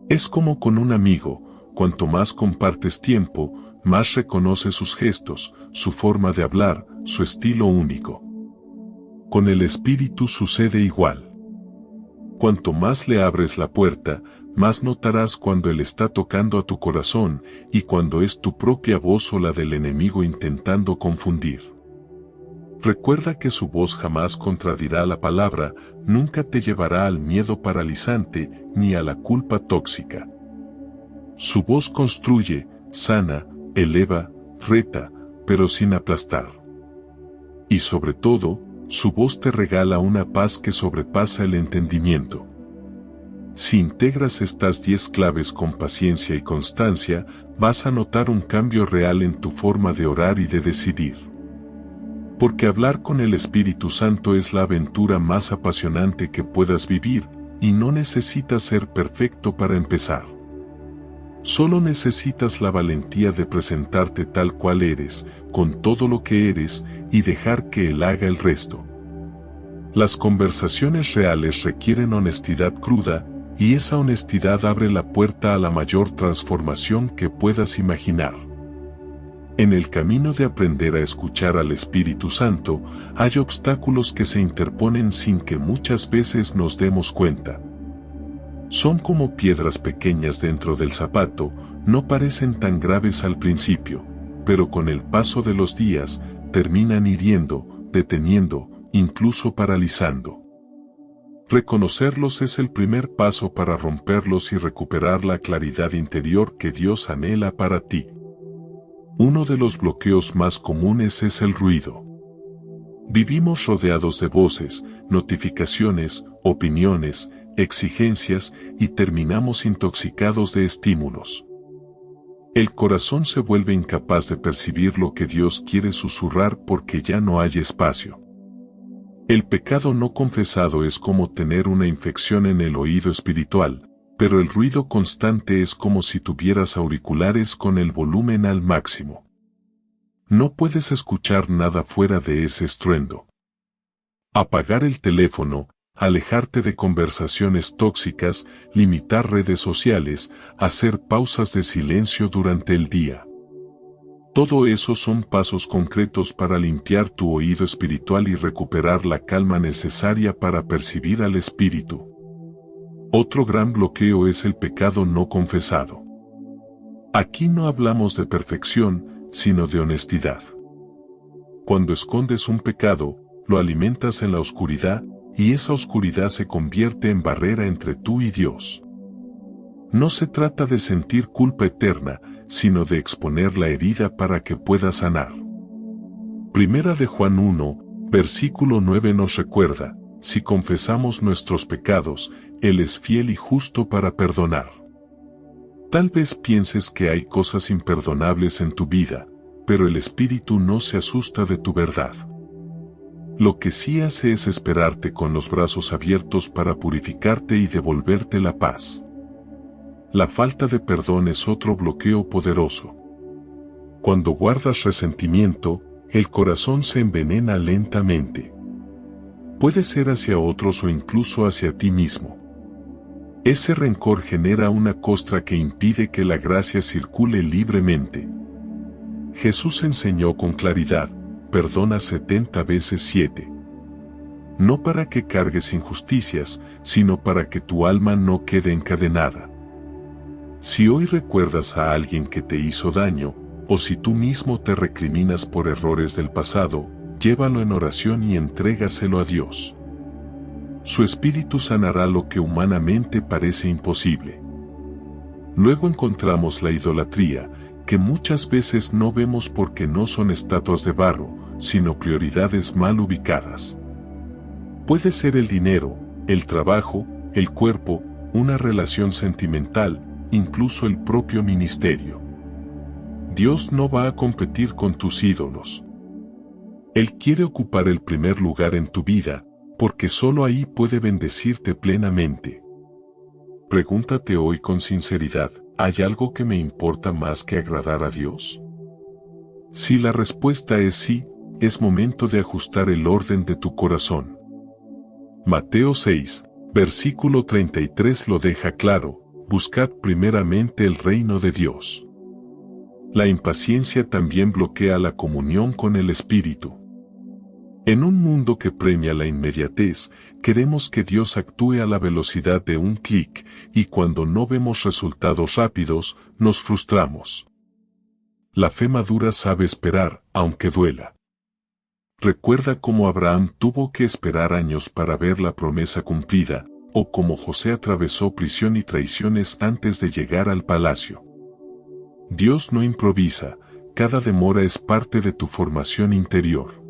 Es como con un amigo, cuanto más compartes tiempo, más reconoces sus gestos, su forma de hablar, su estilo único. Con el Espíritu sucede igual. Cuanto más le abres la puerta, más notarás cuando Él está tocando a tu corazón y cuando es tu propia voz o la del enemigo intentando confundir. Recuerda que su voz jamás contradirá la palabra, nunca te llevará al miedo paralizante ni a la culpa tóxica. Su voz construye, sana, eleva, reta, pero sin aplastar. Y sobre todo, su voz te regala una paz que sobrepasa el entendimiento. Si integras estas 10 claves con paciencia y constancia, vas a notar un cambio real en tu forma de orar y de decidir. Porque hablar con el Espíritu Santo es la aventura más apasionante que puedas vivir, y no necesitas ser perfecto para empezar. Solo necesitas la valentía de presentarte tal cual eres, con todo lo que eres, y dejar que Él haga el resto. Las conversaciones reales requieren honestidad cruda, y esa honestidad abre la puerta a la mayor transformación que puedas imaginar. En el camino de aprender a escuchar al Espíritu Santo, hay obstáculos que se interponen sin que muchas veces nos demos cuenta. Son como piedras pequeñas dentro del zapato, no parecen tan graves al principio, pero con el paso de los días, terminan hiriendo, deteniendo, incluso paralizando. Reconocerlos es el primer paso para romperlos y recuperar la claridad interior que Dios anhela para ti. Uno de los bloqueos más comunes es el ruido. Vivimos rodeados de voces, notificaciones, opiniones, exigencias y terminamos intoxicados de estímulos. El corazón se vuelve incapaz de percibir lo que Dios quiere susurrar porque ya no hay espacio. El pecado no confesado es como tener una infección en el oído espiritual, pero el ruido constante es como si tuvieras auriculares con el volumen al máximo. No puedes escuchar nada fuera de ese estruendo. Apagar el teléfono, alejarte de conversaciones tóxicas, limitar redes sociales, hacer pausas de silencio durante el día. Todo eso son pasos concretos para limpiar tu oído espiritual y recuperar la calma necesaria para percibir al Espíritu. Otro gran bloqueo es el pecado no confesado. Aquí no hablamos de perfección, sino de honestidad. Cuando escondes un pecado, lo alimentas en la oscuridad, y esa oscuridad se convierte en barrera entre tú y Dios. No se trata de sentir culpa eterna, sino de exponer la herida para que pueda sanar. Primera de Juan 1, versículo 9 nos recuerda, si confesamos nuestros pecados, Él es fiel y justo para perdonar. Tal vez pienses que hay cosas imperdonables en tu vida, pero el Espíritu no se asusta de tu verdad. Lo que sí hace es esperarte con los brazos abiertos para purificarte y devolverte la paz. La falta de perdón es otro bloqueo poderoso. Cuando guardas resentimiento, el corazón se envenena lentamente. Puede ser hacia otros o incluso hacia ti mismo. Ese rencor genera una costra que impide que la gracia circule libremente. Jesús enseñó con claridad: perdona 70 veces 7. No para que cargues injusticias, sino para que tu alma no quede encadenada. Si hoy recuerdas a alguien que te hizo daño, o si tú mismo te recriminas por errores del pasado, llévalo en oración y entrégaselo a Dios. Su Espíritu sanará lo que humanamente parece imposible. Luego encontramos la idolatría, que muchas veces no vemos porque no son estatuas de barro, sino prioridades mal ubicadas. Puede ser el dinero, el trabajo, el cuerpo, una relación sentimental, incluso el propio ministerio. Dios no va a competir con tus ídolos. Él quiere ocupar el primer lugar en tu vida, porque solo ahí puede bendecirte plenamente. Pregúntate hoy con sinceridad: ¿hay algo que me importa más que agradar a Dios? Si la respuesta es sí, es momento de ajustar el orden de tu corazón. Mateo 6, versículo 33 lo deja claro: buscad primeramente el reino de Dios. La impaciencia también bloquea la comunión con el Espíritu. En un mundo que premia la inmediatez, queremos que Dios actúe a la velocidad de un clic, y cuando no vemos resultados rápidos, nos frustramos. La fe madura sabe esperar, aunque duela. Recuerda cómo Abraham tuvo que esperar años para ver la promesa cumplida, o cómo José atravesó prisión y traiciones antes de llegar al palacio. Dios no improvisa, cada demora es parte de tu formación interior.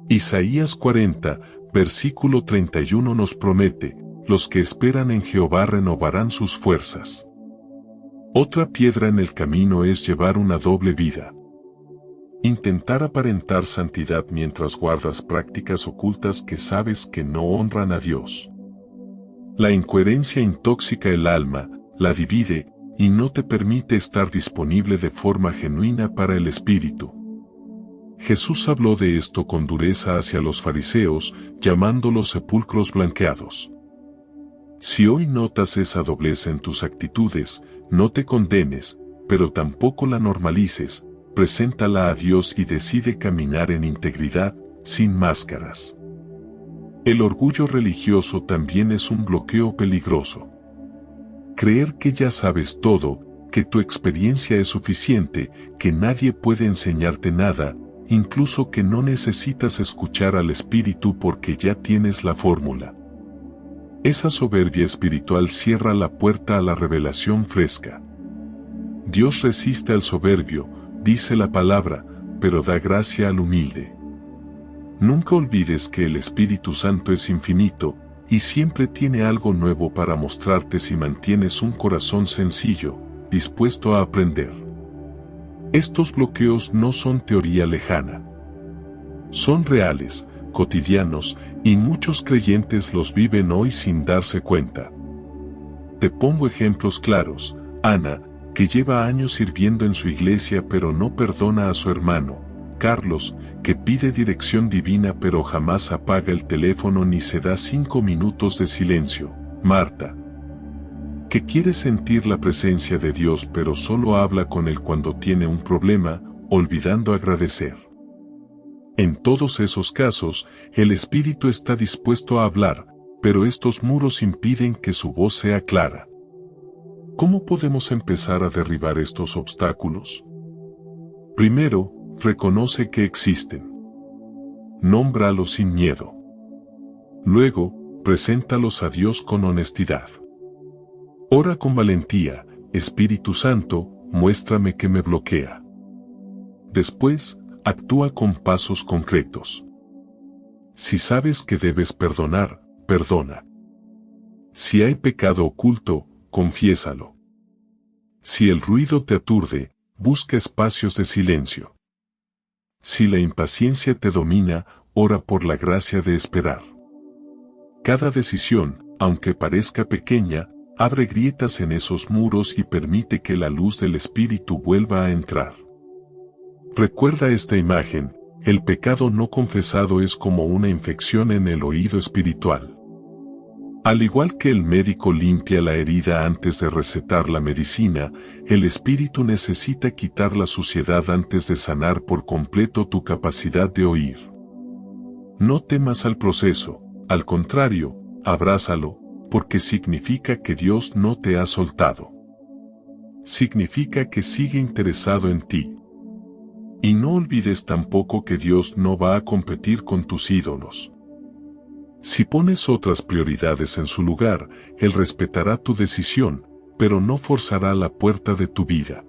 Isaías 40, versículo 31 nos promete: los que esperan en Jehová renovarán sus fuerzas. Otra piedra en el camino es llevar una doble vida. Intentar aparentar santidad mientras guardas prácticas ocultas que sabes que no honran a Dios. La incoherencia intoxica el alma, la divide, y no te permite estar disponible de forma genuina para el Espíritu. Jesús habló de esto con dureza hacia los fariseos, llamándolos sepulcros blanqueados. Si hoy notas esa doblez en tus actitudes, no te condenes, pero tampoco la normalices. Preséntala a Dios y decide caminar en integridad, sin máscaras. El orgullo religioso también es un bloqueo peligroso. Creer que ya sabes todo, que tu experiencia es suficiente, que nadie puede enseñarte nada, incluso que no necesitas escuchar al Espíritu porque ya tienes la fórmula. Esa soberbia espiritual cierra la puerta a la revelación fresca. Dios resiste al soberbio, dice la palabra, pero da gracia al humilde. Nunca olvides que el Espíritu Santo es infinito, y siempre tiene algo nuevo para mostrarte si mantienes un corazón sencillo, dispuesto a aprender. Estos bloqueos no son teoría lejana. Son reales, cotidianos, y muchos creyentes los viven hoy sin darse cuenta. Te pongo ejemplos claros: Ana, que lleva años sirviendo en su iglesia pero no perdona a su hermano; Carlos, que pide dirección divina pero jamás apaga el teléfono ni se da 5 minutos de silencio; Marta, que quiere sentir la presencia de Dios pero solo habla con Él cuando tiene un problema, olvidando agradecer. En todos esos casos, el Espíritu está dispuesto a hablar, pero estos muros impiden que su voz sea clara. ¿Cómo podemos empezar a derribar estos obstáculos? Primero, reconoce que existen. Nómbralos sin miedo. Luego, preséntalos a Dios con honestidad. Ora con valentía: Espíritu Santo, muéstrame qué me bloquea. Después, actúa con pasos concretos. Si sabes que debes perdonar, perdona. Si hay pecado oculto, confiésalo. Si el ruido te aturde, busca espacios de silencio. Si la impaciencia te domina, ora por la gracia de esperar. Cada decisión, aunque parezca pequeña, abre grietas en esos muros y permite que la luz del Espíritu vuelva a entrar. Recuerda esta imagen: el pecado no confesado es como una infección en el oído espiritual. Al igual que el médico limpia la herida antes de recetar la medicina, el espíritu necesita quitar la suciedad antes de sanar por completo tu capacidad de oír. No temas al proceso, al contrario, abrázalo, porque significa que Dios no te ha soltado. Significa que sigue interesado en ti. Y no olvides tampoco que Dios no va a competir con tus ídolos. Si pones otras prioridades en su lugar, Él respetará tu decisión, pero no forzará la puerta de tu vida.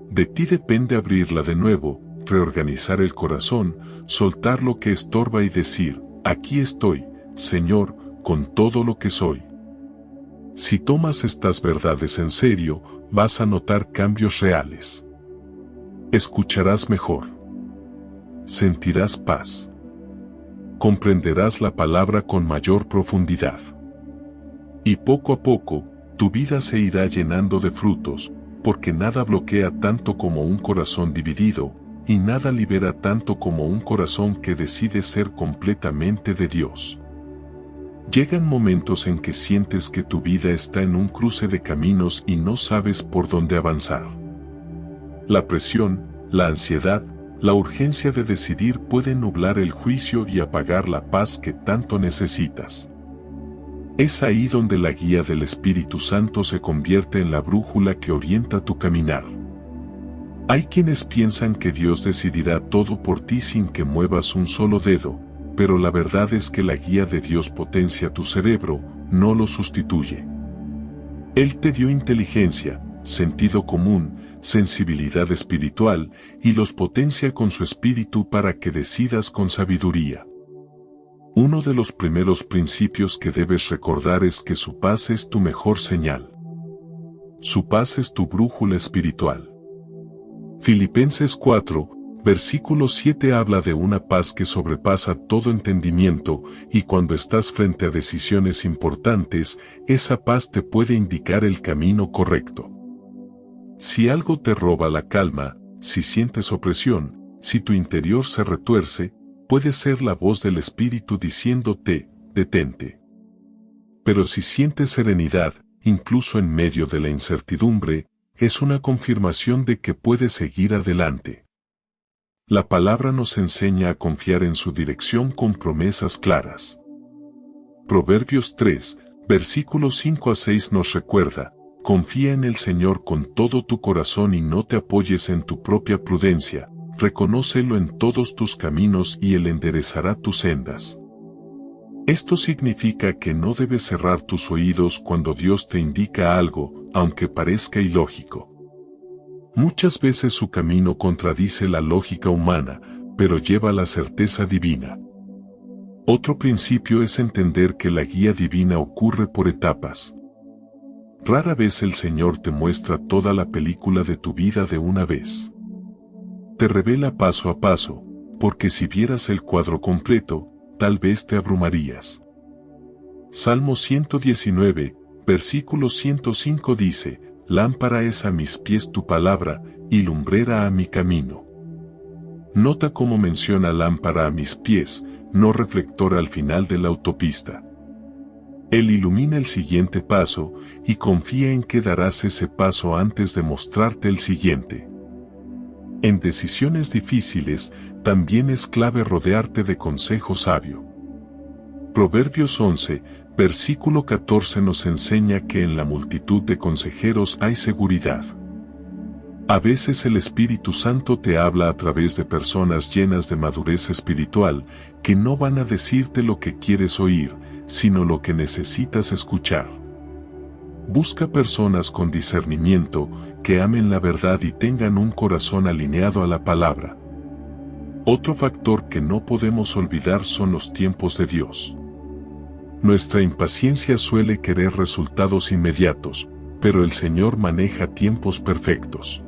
De ti depende abrirla de nuevo, reorganizar el corazón, soltar lo que estorba y decir: aquí estoy, Señor, con todo lo que soy. Si tomas estas verdades en serio, vas a notar cambios reales. Escucharás mejor. Sentirás paz. Comprenderás la palabra con mayor profundidad. Y poco a poco, tu vida se irá llenando de frutos, porque nada bloquea tanto como un corazón dividido, y nada libera tanto como un corazón que decide ser completamente de Dios. Llegan momentos en que sientes que tu vida está en un cruce de caminos y no sabes por dónde avanzar. La presión, la ansiedad, la urgencia de decidir pueden nublar el juicio y apagar la paz que tanto necesitas. Es ahí donde la guía del Espíritu Santo se convierte en la brújula que orienta tu caminar. Hay quienes piensan que Dios decidirá todo por ti sin que muevas un solo dedo, pero la verdad es que la guía de Dios potencia tu cerebro, no lo sustituye. Él te dio inteligencia, sentido común, sensibilidad espiritual, y los potencia con su espíritu para que decidas con sabiduría. Uno de los primeros principios que debes recordar es que su paz es tu mejor señal. Su paz es tu brújula espiritual. Filipenses 4, versículo 7 habla de una paz que sobrepasa todo entendimiento, y cuando estás frente a decisiones importantes, esa paz te puede indicar el camino correcto. Si algo te roba la calma, si sientes opresión, si tu interior se retuerce, puede ser la voz del Espíritu diciéndote: detente. Pero si sientes serenidad, incluso en medio de la incertidumbre, es una confirmación de que puedes seguir adelante. La palabra nos enseña a confiar en su dirección con promesas claras. Proverbios 3, versículos 5 a 6 nos recuerda: confía en el Señor con todo tu corazón y no te apoyes en tu propia prudencia, reconócelo en todos tus caminos y Él enderezará tus sendas. Esto significa que no debes cerrar tus oídos cuando Dios te indica algo, aunque parezca ilógico. Muchas veces su camino contradice la lógica humana, pero lleva la certeza divina. Otro principio es entender que la guía divina ocurre por etapas. Rara vez el Señor te muestra toda la película de tu vida de una vez. Te revela paso a paso, porque si vieras el cuadro completo, tal vez te abrumarías. Salmo 119, versículo 105 dice: lámpara es a mis pies tu palabra, y lumbrera a mi camino. Nota cómo menciona lámpara a mis pies, no reflector al final de la autopista. Él ilumina el siguiente paso, y confía en que darás ese paso antes de mostrarte el siguiente. En decisiones difíciles, también es clave rodearte de consejo sabio. Proverbios 11, versículo 14 nos enseña que en la multitud de consejeros hay seguridad. A veces el Espíritu Santo te habla a través de personas llenas de madurez espiritual, que no van a decirte lo que quieres oír, sino lo que necesitas escuchar. Busca personas con discernimiento, que amen la verdad y tengan un corazón alineado a la palabra. Otro factor que no podemos olvidar son los tiempos de Dios. Nuestra impaciencia suele querer resultados inmediatos, pero el Señor maneja tiempos perfectos.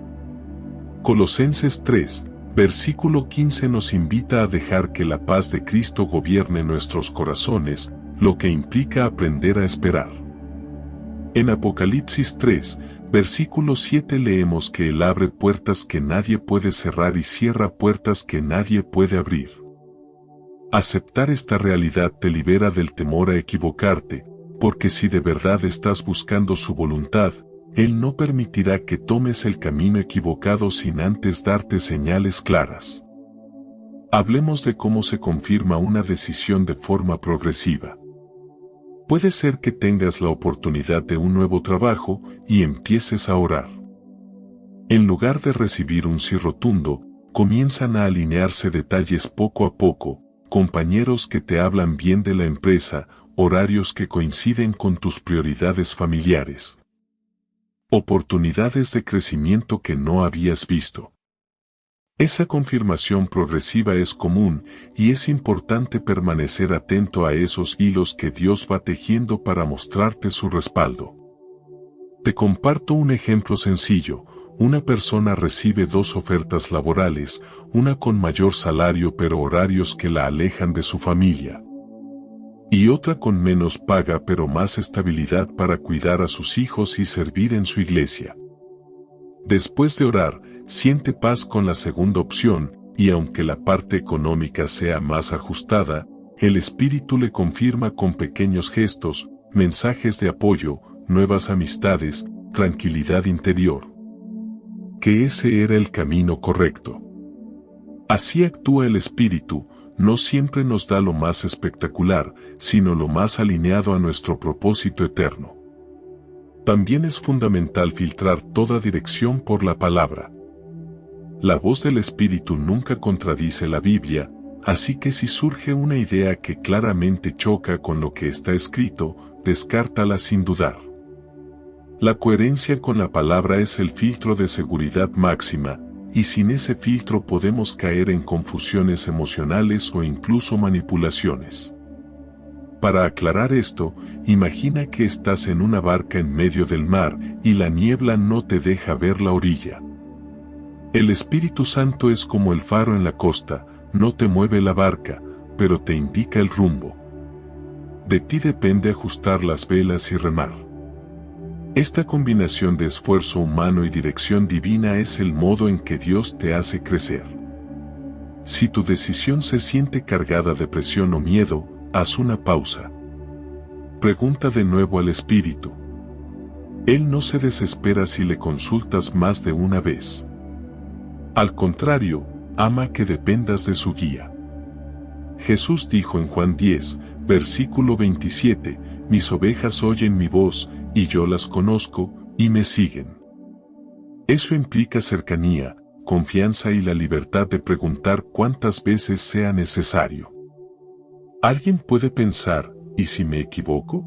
Colosenses 3, versículo 15 nos invita a dejar que la paz de Cristo gobierne nuestros corazones, lo que implica aprender a esperar. En Apocalipsis 3, Versículo 7 leemos que Él abre puertas que nadie puede cerrar y cierra puertas que nadie puede abrir. Aceptar esta realidad te libera del temor a equivocarte, porque si de verdad estás buscando su voluntad, Él no permitirá que tomes el camino equivocado sin antes darte señales claras. Hablemos de cómo se confirma una decisión de forma progresiva. Puede ser que tengas la oportunidad de un nuevo trabajo y empieces a orar. En lugar de recibir un sí rotundo, comienzan a alinearse detalles poco a poco, compañeros que te hablan bien de la empresa, horarios que coinciden con tus prioridades familiares. Oportunidades de crecimiento que no habías visto. Esa confirmación progresiva es común y es importante permanecer atento a esos hilos que Dios va tejiendo para mostrarte su respaldo. Te comparto un ejemplo sencillo. Una persona recibe 2 ofertas laborales, una con mayor salario pero horarios que la alejan de su familia. Y otra con menos paga pero más estabilidad para cuidar a sus hijos y servir en su iglesia. Después de orar, siente paz con la segunda opción, y aunque la parte económica sea más ajustada, el espíritu le confirma con pequeños gestos, mensajes de apoyo, nuevas amistades, tranquilidad interior, que ese era el camino correcto. Así actúa el espíritu, no siempre nos da lo más espectacular, sino lo más alineado a nuestro propósito eterno. También es fundamental filtrar toda dirección por la palabra. La voz del Espíritu nunca contradice la Biblia, así que si surge una idea que claramente choca con lo que está escrito, descártala sin dudar. La coherencia con la palabra es el filtro de seguridad máxima, y sin ese filtro podemos caer en confusiones emocionales o incluso manipulaciones. Para aclarar esto, imagina que estás en una barca en medio del mar y la niebla no te deja ver la orilla. El Espíritu Santo es como el faro en la costa, no te mueve la barca, pero te indica el rumbo. De ti depende ajustar las velas y remar. Esta combinación de esfuerzo humano y dirección divina es el modo en que Dios te hace crecer. Si tu decisión se siente cargada de presión o miedo, haz una pausa. Pregunta de nuevo al Espíritu. Él no se desespera si le consultas más de una vez. Al contrario, ama que dependas de su guía. Jesús dijo en Juan 10, versículo 27, mis ovejas oyen mi voz, y yo las conozco, y me siguen. Eso implica cercanía, confianza y la libertad de preguntar cuantas veces sea necesario. Alguien puede pensar, ¿y si me equivoco?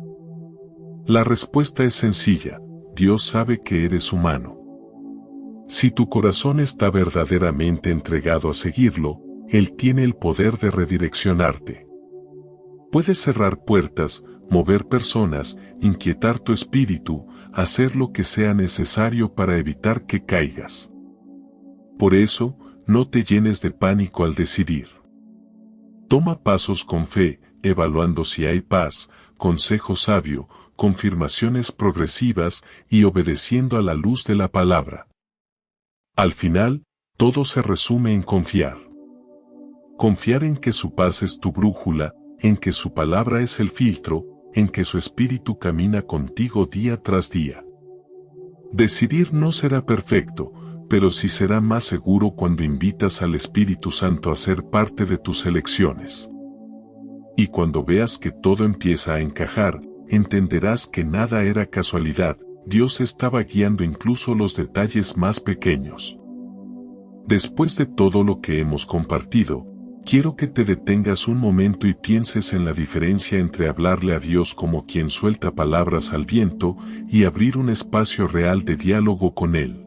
La respuesta es sencilla, Dios sabe que eres humano. Si tu corazón está verdaderamente entregado a seguirlo, Él tiene el poder de redireccionarte. Puedes cerrar puertas, mover personas, inquietar tu espíritu, hacer lo que sea necesario para evitar que caigas. Por eso, no te llenes de pánico al decidir. Toma pasos con fe, evaluando si hay paz, consejo sabio, confirmaciones progresivas y obedeciendo a la luz de la palabra. Al final, todo se resume en confiar. Confiar en que su paz es tu brújula, en que su palabra es el filtro, en que su espíritu camina contigo día tras día. Decidir no será perfecto, pero sí será más seguro cuando invitas al Espíritu Santo a ser parte de tus elecciones. Y cuando veas que todo empieza a encajar, entenderás que nada era casualidad, Dios estaba guiando incluso los detalles más pequeños. Después de todo lo que hemos compartido, quiero que te detengas un momento y pienses en la diferencia entre hablarle a Dios como quien suelta palabras al viento y abrir un espacio real de diálogo con Él.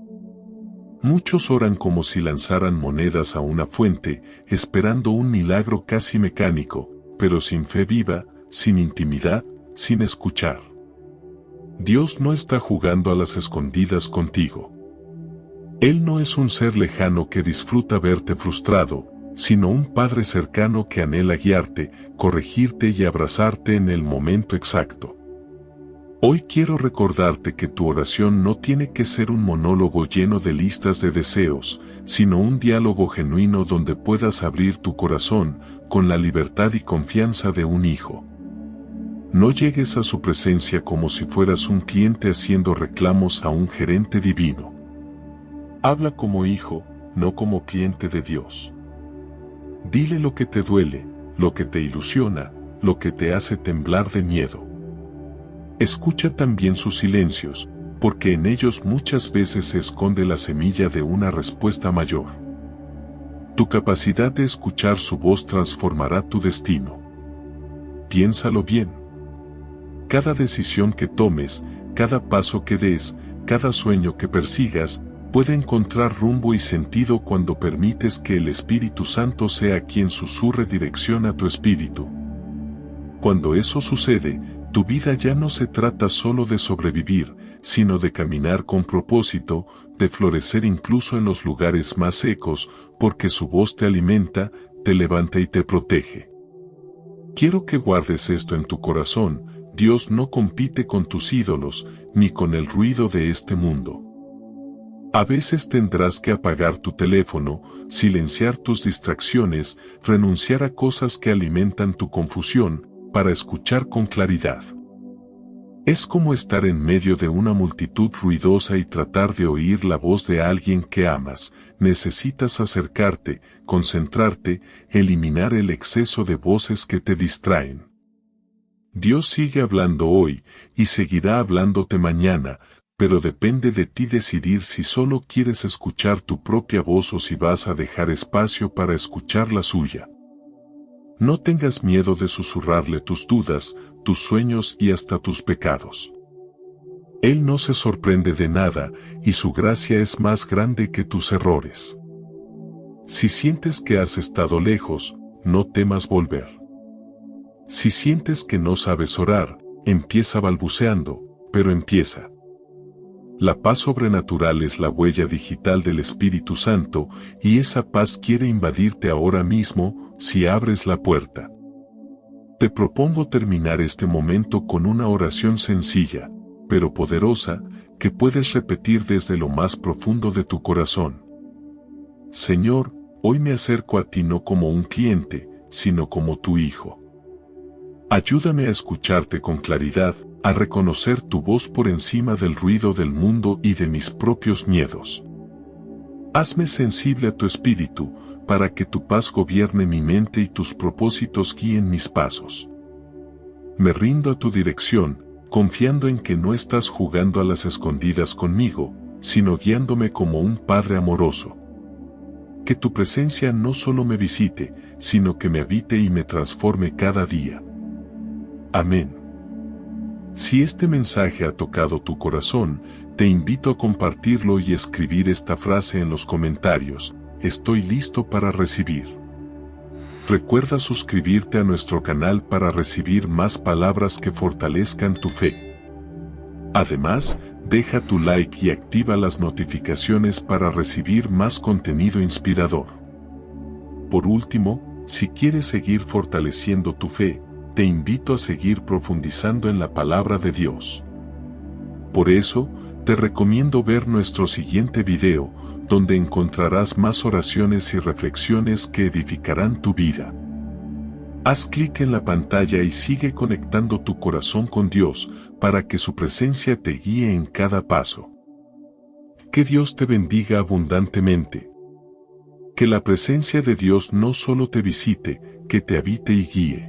Muchos oran como si lanzaran monedas a una fuente, esperando un milagro casi mecánico, pero sin fe viva, sin intimidad, sin escuchar. Dios no está jugando a las escondidas contigo. Él no es un ser lejano que disfruta verte frustrado, sino un Padre cercano que anhela guiarte, corregirte y abrazarte en el momento exacto. Hoy quiero recordarte que tu oración no tiene que ser un monólogo lleno de listas de deseos, sino un diálogo genuino donde puedas abrir tu corazón con la libertad y confianza de un hijo. No llegues a su presencia como si fueras un cliente haciendo reclamos a un gerente divino. Habla como hijo, no como cliente de Dios. Dile lo que te duele, lo que te ilusiona, lo que te hace temblar de miedo. Escucha también sus silencios, porque en ellos muchas veces se esconde la semilla de una respuesta mayor. Tu capacidad de escuchar su voz transformará tu destino. Piénsalo bien. Cada decisión que tomes, cada paso que des, cada sueño que persigas, puede encontrar rumbo y sentido cuando permites que el Espíritu Santo sea quien susurre dirección a tu espíritu. Cuando eso sucede, tu vida ya no se trata solo de sobrevivir, sino de caminar con propósito, de florecer incluso en los lugares más secos, porque su voz te alimenta, te levanta y te protege. Quiero que guardes esto en tu corazón: Dios no compite con tus ídolos, ni con el ruido de este mundo. A veces tendrás que apagar tu teléfono, silenciar tus distracciones, renunciar a cosas que alimentan tu confusión, para escuchar con claridad. Es como estar en medio de una multitud ruidosa y tratar de oír la voz de alguien que amas. Necesitas acercarte, concentrarte, eliminar el exceso de voces que te distraen. Dios sigue hablando hoy, y seguirá hablándote mañana, pero depende de ti decidir si solo quieres escuchar tu propia voz o si vas a dejar espacio para escuchar la suya. No tengas miedo de susurrarle tus dudas, tus sueños y hasta tus pecados. Él no se sorprende de nada, y su gracia es más grande que tus errores. Si sientes que has estado lejos, no temas volver. Si sientes que no sabes orar, empieza balbuceando, pero empieza. La paz sobrenatural es la huella digital del Espíritu Santo, y esa paz quiere invadirte ahora mismo, si abres la puerta. Te propongo terminar este momento con una oración sencilla, pero poderosa, que puedes repetir desde lo más profundo de tu corazón. Señor, hoy me acerco a ti no como un cliente, sino como tu hijo. Ayúdame a escucharte con claridad, a reconocer tu voz por encima del ruido del mundo y de mis propios miedos. Hazme sensible a tu espíritu, para que tu paz gobierne mi mente y tus propósitos guíen mis pasos. Me rindo a tu dirección, confiando en que no estás jugando a las escondidas conmigo, sino guiándome como un padre amoroso. Que tu presencia no solo me visite, sino que me habite y me transforme cada día. Amén. Si este mensaje ha tocado tu corazón, te invito a compartirlo y escribir esta frase en los comentarios: estoy listo para recibir. Recuerda suscribirte a nuestro canal para recibir más palabras que fortalezcan tu fe. Además, deja tu like y activa las notificaciones para recibir más contenido inspirador. Por último, si quieres seguir fortaleciendo tu fe, te invito a seguir profundizando en la palabra de Dios. Por eso, te recomiendo ver nuestro siguiente video, donde encontrarás más oraciones y reflexiones que edificarán tu vida. Haz clic en la pantalla y sigue conectando tu corazón con Dios, para que su presencia te guíe en cada paso. Que Dios te bendiga abundantemente. Que la presencia de Dios no solo te visite, que te habite y guíe.